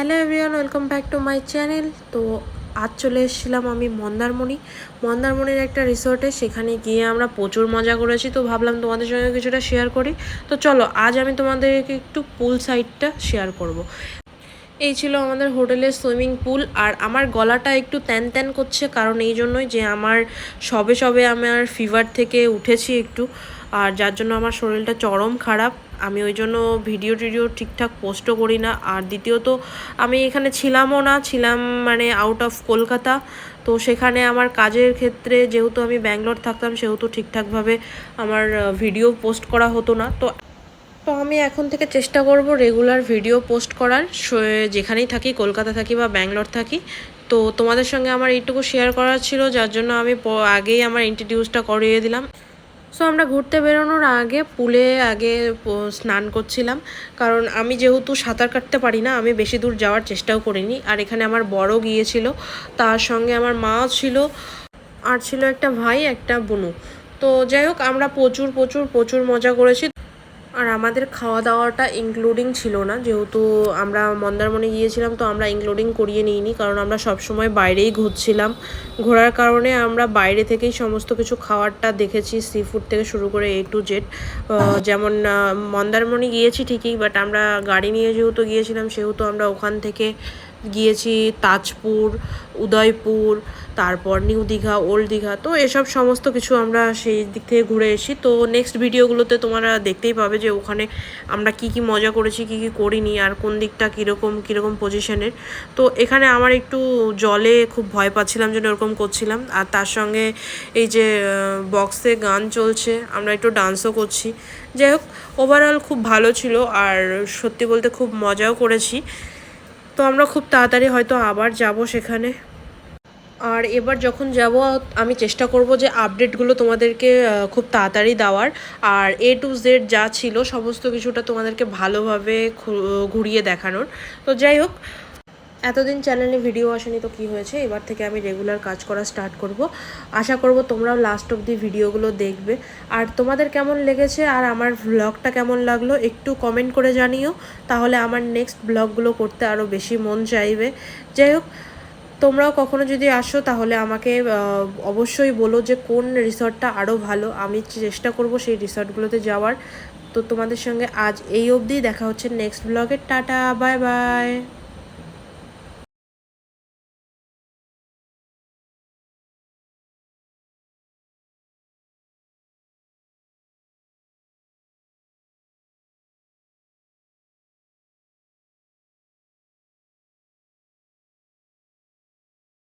Hello everyone, welcome back to my channel. তো আজ চলে এসেছিলাম আমি মন্দারমণির একটা রিসোর্টে। সেখানে গিয়ে আমরা প্রচুর মজা করেছি, তো ভাবলাম তোমাদের সঙ্গে কিছুটা শেয়ার করি। তো চলো, আজ আমি তোমাদেরকে একটু পুল সাইডটা শেয়ার করব। এই ছিল আমাদের হোটেলের সুইমিং পুল। আর আমার গলাটা একটু ট্যান ট্যান করছে, কারণ এই জন্যই যে আমার সবে আমার ফিভার থেকে উঠেছি একটু, আর যার জন্য আমার শরীরটা চরম খারাপ। আমি ওই জন্য ভিডিও টিডিও ঠিকঠাক পোস্টও করি না। আর দ্বিতীয়ত আমি এখানে ছিলামও না, ছিলাম মানে আউট অফ কলকাতা। তো সেখানে আমার কাজের ক্ষেত্রে যেহেতু আমি ব্যাঙ্গালোর থাকতাম, সেহেতু ঠিকঠাকভাবে আমার ভিডিও পোস্ট করা হতো না। তো আমি এখন থেকে চেষ্টা করব রেগুলার ভিডিও পোস্ট করার, যেখানেই থাকি, কলকাতা থাকি বা ব্যাঙ্গালোর থাকি। তো তোমাদের সঙ্গে আমার এইটুকু শেয়ার করার ছিল, যার জন্য আমি আগেই আমার ইন্ট্রোডিউসটা করিয়ে দিলাম। সো আমরা ঘুরতে বেরোনোর আগে পুলে স্নান করছিলাম, কারণ আমি যেহেতু সাঁতার কাটতে পারি না, আমি বেশি দূর যাওয়ার চেষ্টাও করিনি। আর এখানে আমার বড় গিয়েছিল, তার সঙ্গে আমার মাও ছিল, আর ছিল একটা ভাই, একটা বোনু। তো যাই হোক, আমরা প্রচুর প্রচুর প্রচুর মজা করেছি। আর আমাদের খাওয়া দাওয়াটা ইনক্লুডিং ছিল না, যেহেতু আমরা মন্দারমণি গিয়েছিলাম, তো আমরা ইনক্লুডিং করিয়ে নিইনি, কারণ আমরা সবসময় বাইরেই ঘুরছিলাম। ঘোরার কারণে আমরা বাইরে থেকেই সমস্ত কিছু খাওয়ারটা দেখেছি, সি ফুড থেকে শুরু করে A to Z। যেমন মন্দারমণি গিয়েছি ঠিকই, বাট আমরা গাড়ি নিয়ে যেহেতু গিয়েছিলাম, সেহেতু আমরা ওখান থেকে গিয়েছি তাজপুর, উদয়পুর, তারপর নিউ দীঘা, ওল্ড দীঘা। তো এসব সমস্ত কিছু আমরা সেই দিক থেকে ঘুরে এসেছি। তো নেক্সট ভিডিওগুলোতে তোমরা দেখতেই পাবে যে ওখানে আমরা কি কি মজা করেছি, কি কি করিনি, আর কোন দিকটা কীরকম পজিশনের। তো এখানে আমার একটু জলে খুব ভয় পাচ্ছিলাম, যেন ওরকম করছিলাম। আর তার সঙ্গে এই যে বক্সে গান চলছে, আমরা একটু ডান্সও করছি। যাই হোক, ওভারঅল খুব ভালো ছিল, আর সত্যি বলতে খুব মজাও করেছি। তো আমরা খুব তাড়াতাড়ি হয়তো আবার যাব সেখানে। আর এবার যখন যাব, আমি চেষ্টা করব যে আপডেটগুলো তোমাদেরকে খুব তাড়াতাড়ি দেওয়ার, আর A to Z যা ছিল সমস্ত কিছুটা তোমাদেরকে ভালোভাবে ঘুরিয়ে দেখানোর। তো যাই হোক, এতদিন চ্যানেলে ভিডিও আসেনি, তো কি হয়েছে, এবার থেকে আমি রেগুলার কাজ করা স্টার্ট করব। আশা করব তোমরাও লাস্ট অবধি ভিডিওগুলো দেখবে। আর তোমাদের কেমন লেগেছে আর আমার ভ্লগটা কেমন লাগলো একটু কমেন্ট করে জানিও, তাহলে আমার নেক্সট ব্লগগুলো করতে আরও বেশি মন চাইবে। যাই হোক, তোমরাও কখনো যদি আসো, তাহলে আমাকে অবশ্যই বলো যে কোন রিসর্টটা আরও ভালো। আমি চেষ্টা করব সেই রিসর্টগুলোতে যাওয়ার। তো তোমাদের সঙ্গে আজ এই অবধি, দেখা হচ্ছে নেক্সট ব্লগে। Tata, bye bye.